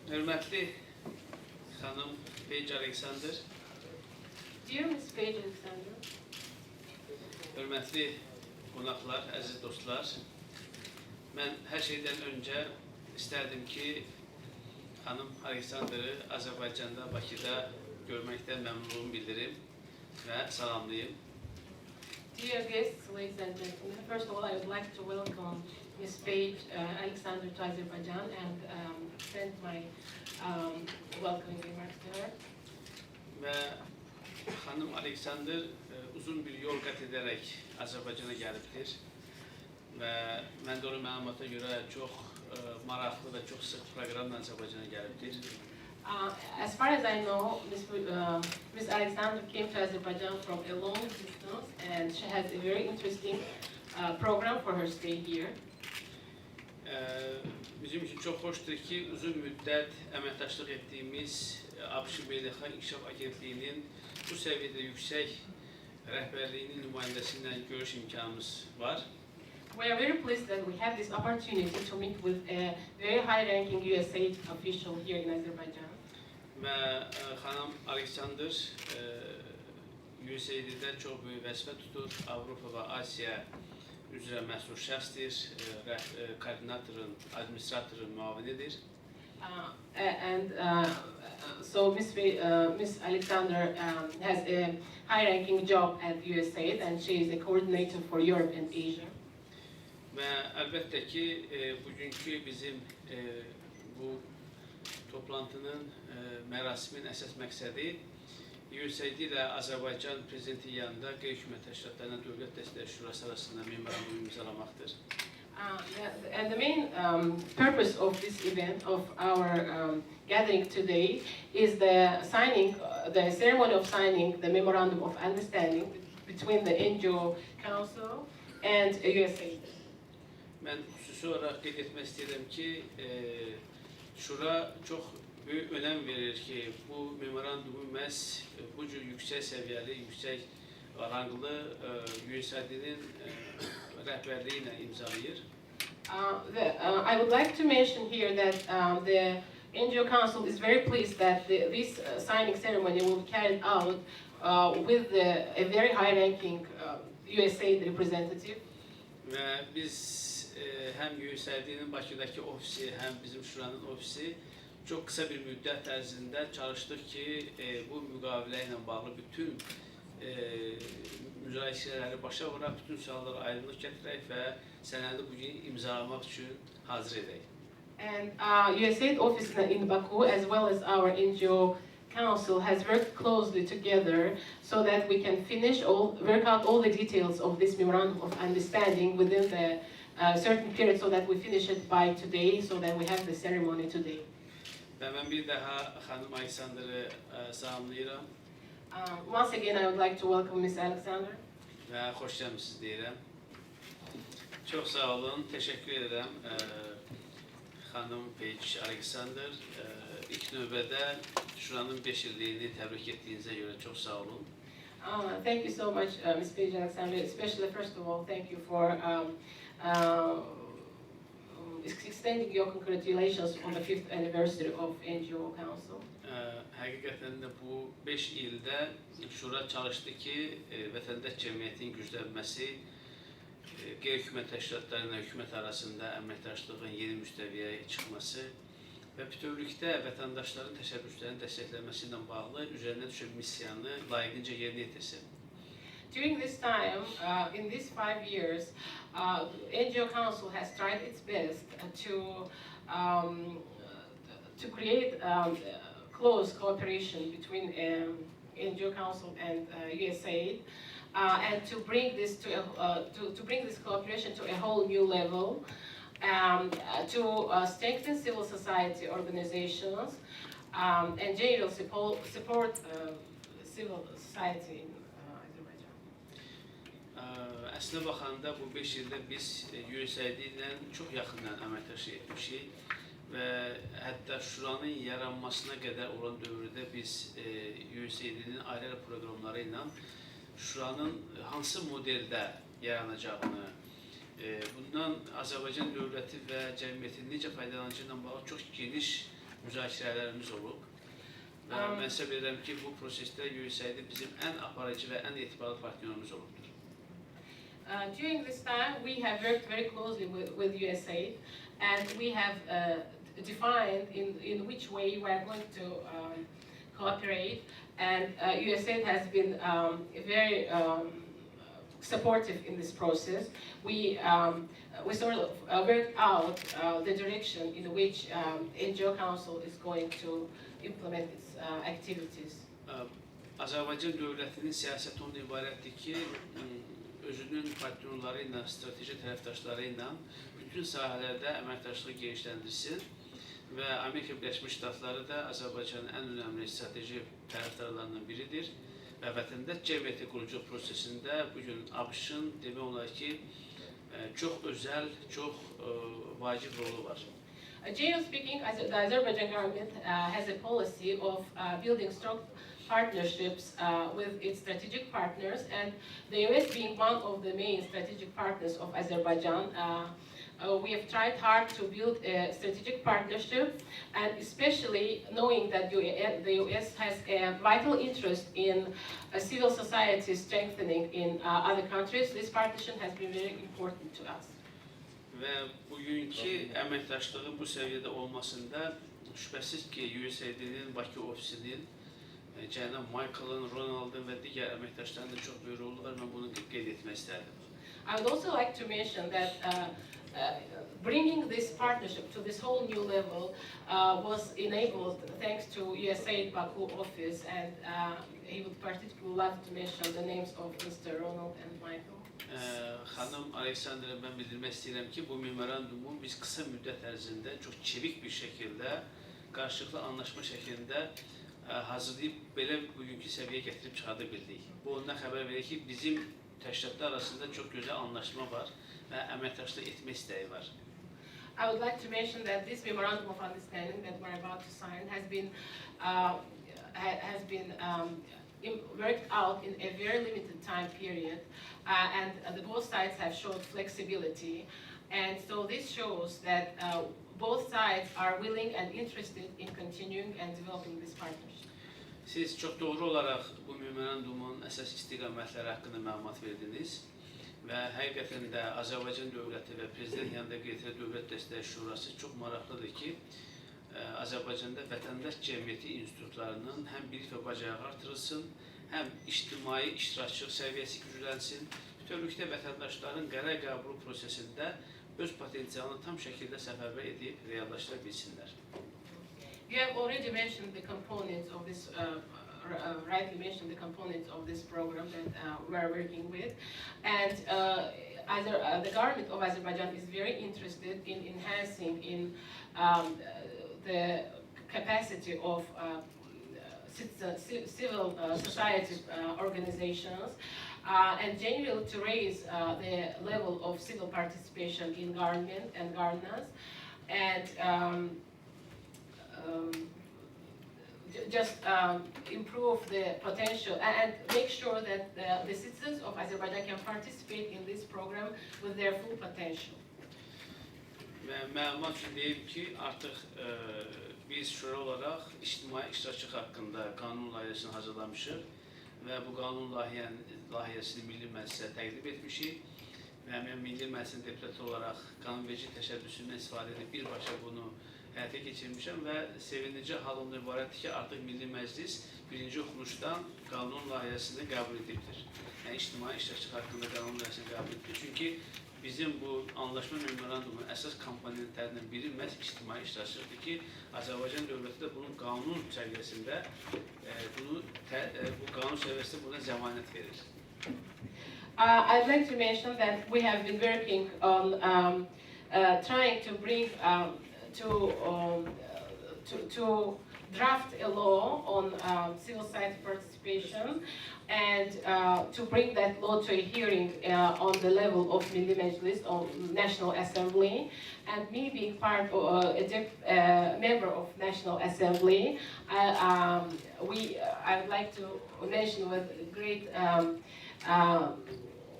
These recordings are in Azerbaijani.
Hörmətli xanım Paige Alexander, Dear Miss Paige Alexander, hörmətli qonaqlar, əziz dostlar, mən hər şeydən öncə istərdim ki, xanım Alexander'ı Azərbaycanda, Bakıda görməkdən məmnunluğumu bildirim və salamlayım. dear guests, ladies and gentlemen, first of all, I would like to welcome Miss Paige Alexander to Azerbaijan and send my welcoming remarks to her. Və xanım Alexander uzun bir yol qət edərək Azərbaycana gəlibdir və mən də onun məlumata görə çox maraqlı və çox sıx proqramla Azərbaycana gəlibdir. As far as I know, Miss Alexander came to Azerbaijan from a long distance, and she has a very interesting program for her stay here. Bizim üçün çox xoşdur ki, uzun müddət əməkdaşlıq etdiyimiz ABŞ Beynəlxalq İnkişaf Agentliyinin bu səviyyədə yüksək rəhbərliyinin nümayəndəsi ilə görüş imkanımız var. We are very pleased that we have this opportunity to meet with a very high-ranking USAID official here in Azerbaijan. Və xanım Alexander USAID-də çox böyük vəzifə tutur. Avropa və Asiya üzrə məsul şəxsdir, koordinatorun, administratorun müavinidir. So Miss Alexander has a high-ranking job at USAID, and she is a coordinator for Europe and Asia. Və əlbəttə ki, bugünkü bizim bu toplantının, mərasimin əsas məqsədi USAID ilə Azərbaycan prezidenti yanında qeyri-hökumət təşkilatlarına Dövlət Dəstəkləri Şurası arasında memorandum imzalamaqdır. And the main purpose of this event, of our gathering today, is the ceremony of signing the memorandum of understanding between the NGO Council and USAID. Mən xüsusi olaraq qeyd etmək istəyirəm ki, Şura çox böyük önəm verir ki, bu memorandumu məhz bu cür yüksək səviyyəli, yüksək ranglı USAID-nin rəhbərliyi ilə imzalayır. I would like to mention here that the NGO Council is very pleased that this signing ceremony will be carried out with a very high-ranking USAID representative. Və biz həm USAID-nin Bakıdakı ofisi, həm bizim Şuranın ofisi çox qısa bir müddət ərzində çalışdıq ki, bu müqavilə ilə bağlı bütün müzakirələri başa vuraq, bütün suallara aydınlıq gətirək və sənədi bugün imzalamaq üçün hazır edək. And USAID office in Baku, as well as our NGO Council, has worked closely together so that we can work out all the details of this memorandum of understanding within the certain period, so that we finish it by today, so that we have the ceremony today. Və mən bir daha xanım Alexander'ı salamlayıram. Once again, I would like to welcome Miss Alexander. Və xoş gəlmisiniz deyirəm. Çox sağ olun, təşəkkür edirəm xanım Paige Alexander. İlk növbədə Şuranın 5 illiyini təbrik etdiyinizə görə çox sağ olun. Thank you so much, Ms. Paige Alexander. Especially, first of all, thank you for extending your congratulations on the 5th anniversary of NGO Council. Həqiqətən də bu 5 ildə Şura çalışdı ki, vətəndaş cəmiyyətinin güclənməsi, qeyri-hökumət təşkilatları ilə hökumət arasında əməkdaşlığın yeni müstəviyyəyə çıxması və bütövlükdə vətəndaşların təşəbbüslərinin dəstəklənməsi ilə bağlı üzərinə düşən missiyanı layiqincə yerinə yetirsin. During this time, in these 5 years, NGO Council has tried its best to create close cooperation between NGO Council and USAID, and to bring this cooperation to a whole new level, to strengthen civil society organizations and general support civil society in Azerbaijan. Əslində baxanda bu 5 ildə biz USAID ilə çox yaxından əməkdaşlıq etmişik və hətta Şuranın yaranmasına qədər olan dövrdə biz USAID-nin ayrı proqramları ilə Şuranın hansı modeldə yaranacağını, bundan Azərbaycan dövləti və cəmiyyətin necə faydalanacağı ilə bağlı çox geniş müzakirələrimiz olub. Və mən hesab edirəm ki, bu prosesdə USAID bizim ən aparıcı və ən etibarlı partnyorumuz olubdur. During this time, we have worked very closely with USAID, and we have defined in which way we are going to cooperate. And USAID has been very supportive in this process. We sort of worked out the direction in which NGO Council is going to implement its activities. Azərbaycan dövlətinin siyasəti ondan ibarətdir ki, özünün partnyorları ilə, strateji tərəfdaşları ilə bütün sahələrdə əməkdaşlığı genişləndirsin və Amerika Birləşmiş Ştatları da Azərbaycanın ən önəmli strateji tərəfdarlarından biridir və vətəndaş cəmiyyəti qurucu prosesində bugün ABŞ-ın demək olar ki, çox özəl, çox vacib rolu var. Generally speaking, the Azerbaijan government has a policy of building strong partnerships with its strategic partners, and the US being one of the main strategic partners of Azerbaijan, we have tried hard to build a strategic partnership, and especially knowing that the US has a vital interest in civil society strengthening in other countries, this partnership has been very important to us. Və bugünkü əməkdaşlığın bu səviyyədə olmasında şübhəsiz ki, USAID-nin Bakı ofisinin cənab Michael'ın, Ronald'ın və digər əməkdaşlarının da çox böyük rolu var. Mən bunu qeyd etmək istərdim. I would also like to mention that bringing this partnership to this whole new level was enabled thanks to USAID Baku office, and he would particularly love to mention the names of Mr. Ronald and Michael. Xanım Aleksandra, mən bildirmək istəyirəm ki, bu memorandumu biz qısa müddət ərzində çox çevik bir şəkildə, qarşılıqlı anlaşma şəklində hazırlayıb belə bugünkü səviyyəyə gətirib çıxarda bildik. Bu ondan xəbər verir ki, bizim təşkilatlar arasında çox gözəl anlaşma var və əməkdaşlıq etmə istəyi var. I would like to mention that this memorandum of understanding that we're about to sign has been worked out in a very limited time period, and both sides have showed flexibility, and so this shows that both sides are willing and interested in continuing and developing this partnership. Siz çox doğru olaraq bu memorandumun əsas istiqamətləri haqqında məlumat verdiniz və həqiqətən də Azərbaycan dövləti və prezident yanında qeydiyyat dövlət dəstəyi şurası çox maraqlıdır ki, Azərbaycanda vətəndaş cəmiyyəti institutlarının həm bilik və bacarığı artırılsın, həm ictimai iştirakçılıq səviyyəsi güclənsin, bütövlükdə vətəndaşların qərar qəbulu prosesində öz potensialını tam şəkildə səfərbər edib reallaşdıra bilsinlər. You have already mentioned the components of this, rightly mentioned the components of this program that we are working with, and the government of Azerbaijan is very interested in enhancing in the capacity of civil society organizations, and generally to raise the level of civil participation in government and governance, and just improve the potential and make sure that the citizens of Azerbaijan can participate in this program with their full potential. Məlumat üçün deyim ki, artıq biz şura olaraq ictimai iştirakçılıq haqqında qanun layihəsini hazırlamışıq və bu qanun layihəsini Milli Məclisə təqdim etmişik və mən Milli Məclisin deputatı olaraq qanunverici təşəbbüsündən istifadə edib birbaşa bunu həyata keçirmişəm və sevindirici hal ondan ibarətdir ki, artıq Milli Məclis birinci oxunuşdan qanun layihəsini qəbul edibdir. Yəni, ictimai iştirakçılıq haqqında qanun layihəsini qəbul edibdir. Çünki bizim bu anlaşma memorandumunun əsas komponentlərindən biri məhz ictimai iştirakçılıqdır ki, Azərbaycan dövləti də bunun qanun səviyyəsində bu qanun səviyyəsində buna zəmanət verir. I'd like to mention that we have been working on trying to bring to draft a law on civil society participation, and to bring that law to a hearing on the level of Milli Meclis, on National Assembly, and me being part of a member of National Assembly, I would like to mention with great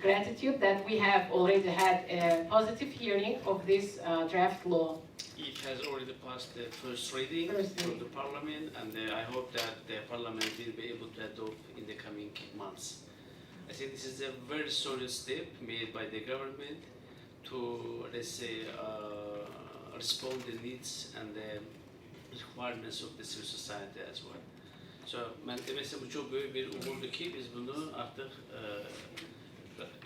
gratitude that we have already had a positive hearing of this draft law. It has already passed the first reading First from reading. the Parliament, and I hope that the Parliament will be able to adopt in the coming months. I think this is a very solid step made by the government to, let's say, respond the needs and the requirements of the civil society as well. So, ben demesi bu çok büyük bir umurdu ki biz bunu artık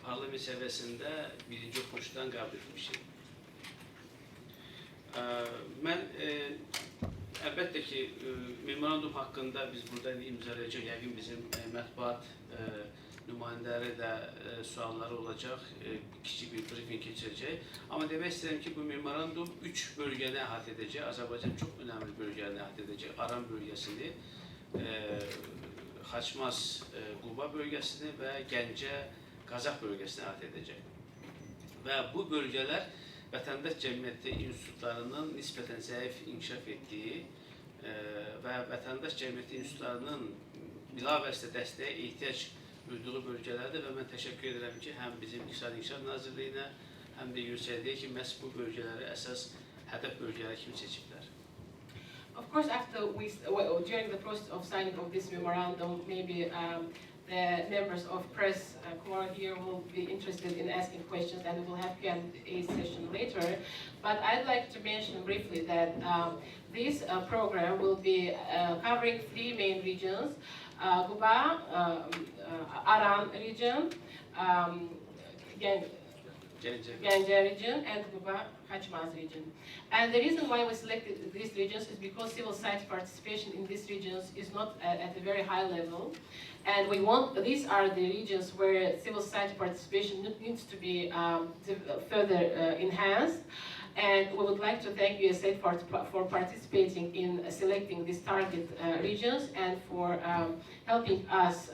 parlament seviyesinde birinci okunuştan kabul etmişik. Ben elbette ki memorandum hakkında biz burada imzalayacak, yani bizim mətbuat nümayəndələri də sualları olacaq, kiçik bir briefing keçirəcək. Amma demək istəyirəm ki, bu memorandum 3 bölgəni əhatə edəcək. Azərbaycan çox önəmli bölgəni əhatə edəcək. Aran bölgəsini, Xaçmaz Quba bölgəsini və Gəncə Qazax bölgəsini əhatə edəcək. Və bu bölgələr vətəndaş cəmiyyəti institutlarının nisbətən zəif inkişaf etdiyi və vətəndaş cəmiyyəti institutlarının bilavasitə dəstəyə ehtiyac duyduğu bölgələrdir və mən təşəkkür edirəm ki, həm bizim İqtisadi İnkişaf Nazirliyinə, həm də USAID-yə ki, məhz bu bölgələri əsas hədəf bölgələri kimi seçiblər. Of course, during the process of signing of this memorandum, maybe the members of press who are here will be interested in asking questions, and we will have Q&A session later. But I'd like to mention briefly that this program will be covering 3 main regions: Quba, Aran region, Ganja region, and Quba Xaçmaz region. And the reason why we selected these regions is because civil society participation in these regions is not at a very high level. And these are the regions where civil society participation needs to be further enhanced. And we would like to thank USAID for participating in selecting these target regions and for helping us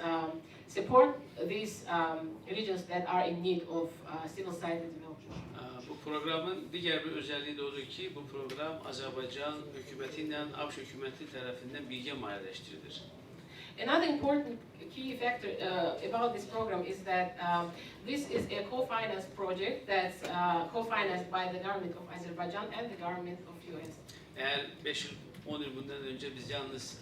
support these regions that are in need of civil society development. Bu programın diğer bir özelliği de odur ki, bu program Azərbaycan hökuməti ilə ABŞ hökuməti tərəfindən birgə maliyyələşdirilir. Another important key factor about this program is that this is a co-finance project that's co-financed by the government of Azerbaijan and the government of US. Eğer 5 yıl, 10 yıl bundan önce biz yalnız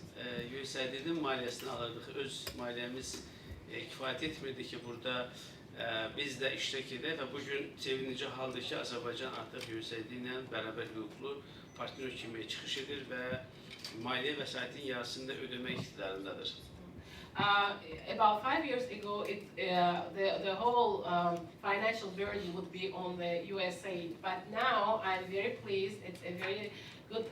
USAID'nin maliyesini alırdık, öz maliyemiz kifayət etmirdi ki, burada biz de iştirak edək və bugün sevinici haldır ki, Azərbaycan artıq USAID ilə bərabər hüquqlu partner kimi çıxış edir və maliyyə vəsaitin yarısını da ödəmək iqtidarındadır. About 5 years ago, the whole financial burden would be on the USAID, but now I'm very pleased. It's a very good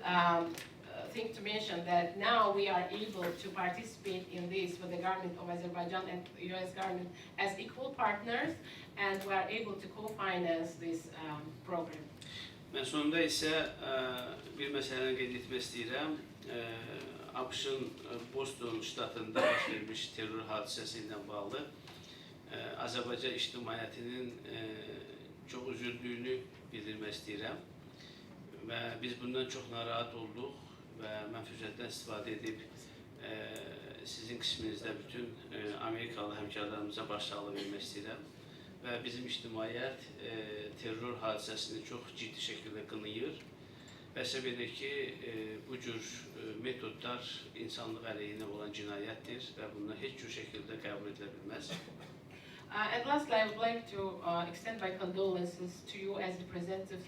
thing to mention that now we are able to participate in this with the government of Azerbaijan and the US government as equal partners, and we are able to co-finance this program. Mən sonunda isə bir məsələni qeyd etmək istəyirəm. ABŞ-ın Boston ştatında baş vermiş terror hadisəsi ilə bağlı Azərbaycan ictimaiyyətinin çox üzüldüyünü bildirmək istəyirəm. Və biz bundan çox narahat olduq və mən fürsətdən istifadə edib sizin qisminizdə bütün Amerikalı həmkarlarımıza başsağlığı vermək istəyirəm. Və bizim ictimaiyyət terror hadisəsini çox ciddi şəkildə qınayır. Və hesab edir ki, bu cür metodlar insanlıq əleyhinə olan cinayətdir və bunlar heç cür şəkildə qəbul edilə bilməz. And lastly, I would like to extend my condolences to you as representatives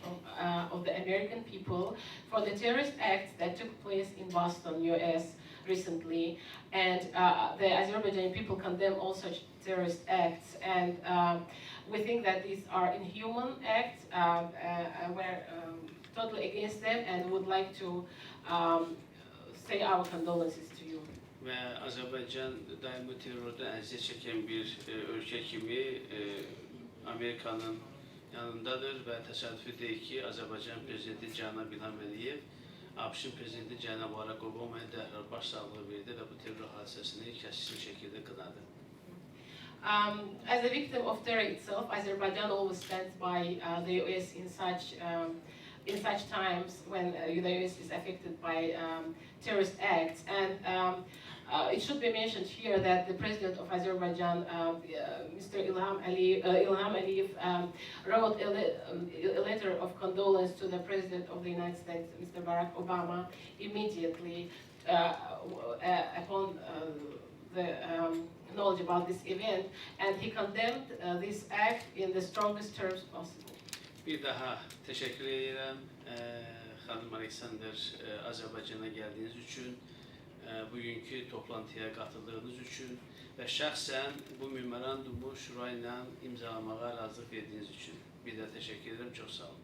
of the American people for the terrorist acts that took place in Boston, US recently. And the Azerbaijani people condemn all such terrorist acts. And we think that these are inhuman acts. We're totally against them and would like to say our condolences to you. Və Azərbaycan daimi terrordan əziyyət çəkən bir ölkə kimi Amerikanın yanındadır və təsadüfi deyil ki, Azərbaycan prezidenti Cənab İlham Əliyev ABŞ-ın prezidenti Cənab Barack Obama'ya dərhal başsağlığı verdi və bu terror hadisəsini kəskin şəkildə qınadı. As a victim of terror itself, Azerbaijan always stands by the US in such times when the US is affected by terrorist acts. And it should be mentioned here that the president of Azerbaijan, Mr. Ilham Aliyev, wrote a letter of condolence to the president of the United States, Mr. Barack Obama, immediately upon the knowledge about this event, and he condemned this act in the strongest terms possible. Bir daha teşekkür ederim Xanım Alexander, Azərbaycana gəldiyiniz üçün, bugünkü toplantıya qatıldığınız üçün və şəxsən bu memorandumu şura ilə imzalamağa razılıq verdiyiniz üçün bir də təşəkkür ederim. Çox sağ olun.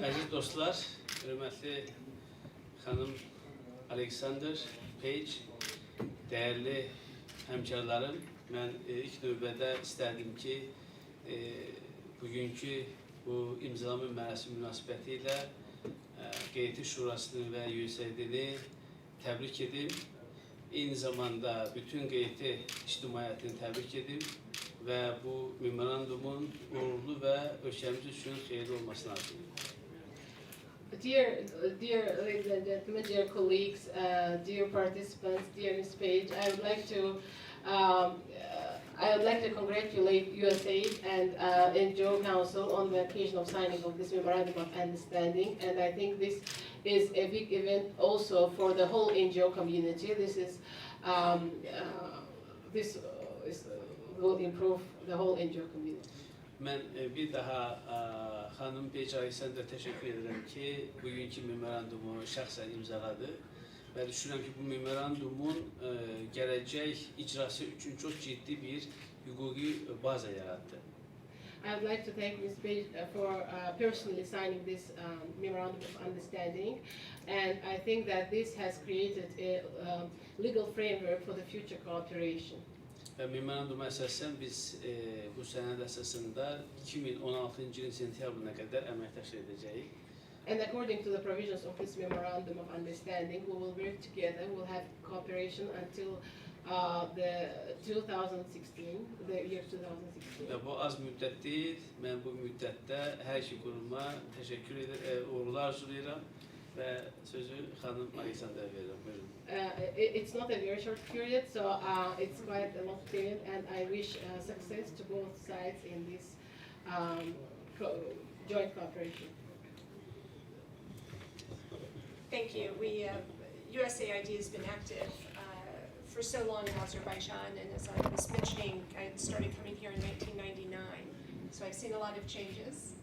Əziz dostlar, hörmətli xanım Alexander Page, dəyərli həmkarlarım, mən ilk növbədə istərdim ki, bugünkü bu imzalama mərasimi münasibəti ilə QT Şurasını və USAID-ni təbrik edim. Eyni zamanda bütün QT ictimaiyyətini təbrik edim və bu memorandumun uğurlu və ölkəmiz üçün xeyirli olmasını arzulayıram. Dear ladies and gentlemen, dear colleagues, dear participants, dear Ms. Page, I would like to congratulate USAID and NGO Council on the occasion of signing of this memorandum of understanding, and I think this is a big event also for the whole NGO community. This will improve the whole NGO community. Mən bir daha xanım Page Alexander təşəkkür edirəm ki, bugünkü memorandumu şəxsən imzaladı və düşünürəm ki, bu memorandumun gələcək icrası üçün çox ciddi bir hüquqi baza yarattı. I would like to thank Ms. Page for personally signing this memorandum of understanding, and I think that this has created a legal framework for the future cooperation. Və memoranduma əsasən biz bu sənəd əsasında 2016-cı ilin sentyabrına qədər əməkdaşlıq edəcəyik. And according to the provisions of this memorandum of understanding, we will work together. We'll have cooperation until the 2016, the year 2016. Və bu az müddət deyil. Mən bu müddətdə hər iki quruma təşəkkür edirəm, uğurlar arzulayıram və sözü xanım Alexander'a verirəm. Buyurun. It's not a very short period, so it's quite a long period, and I wish success to both sides in this joint cooperation. Thank you. USAID has been active for so long in Azerbaijan, and as I was mentioning, I started coming here in 1999, so I've seen a lot of changes.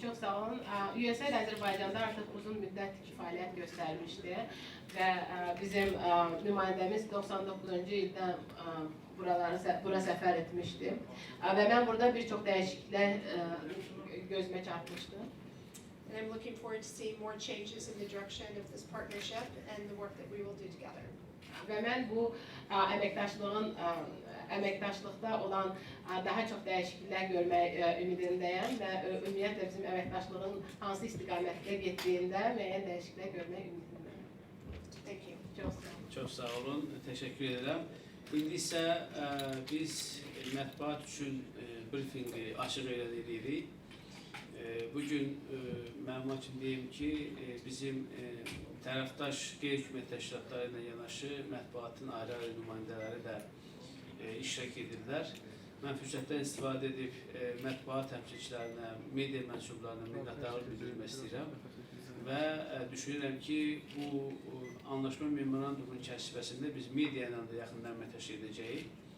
Çok sağ olun. USAID Azərbaycanda artıq uzun müddət fəaliyyət göstərmişdi və bizim nümayəndəmiz 99-cu ildə bura səfər etmişdi və mən burada bir çox dəyişikliklər gözümə çarpmışdı. And I'm looking forward to seeing more changes in the direction of this partnership and the work that we will do together. Və mən bu əməkdaşlıqda olan daha çox dəyişikliklər görmək ümidindəyəm və ümumiyyətlə bizim əməkdaşlığın hansı istiqamətdə getdiyində müəyyən dəyişikliklər görmək ümidindəyəm. Thank you. Çox sağ olun. Çox sağ olun, təşəkkür edirəm. İndi isə biz mətbuat üçün brifinqi açıq elədirik. Bugün mənim üçün deyim ki, bizim tərəfdaş qeyri-hökumət təşkilatları ilə yanaşı mətbuatın ayrı-ayrı nümayəndələri də iştirak edirlər. Mən fürsətdən istifadə edib mətbuat təmsilçilərinə, media mənsublarına minnətdarlıq bildirmək istəyirəm və düşünürəm ki, bu anlaşma memorandumunun çərçivəsində biz media ilə də yaxından əməkdaşlıq edəcəyik.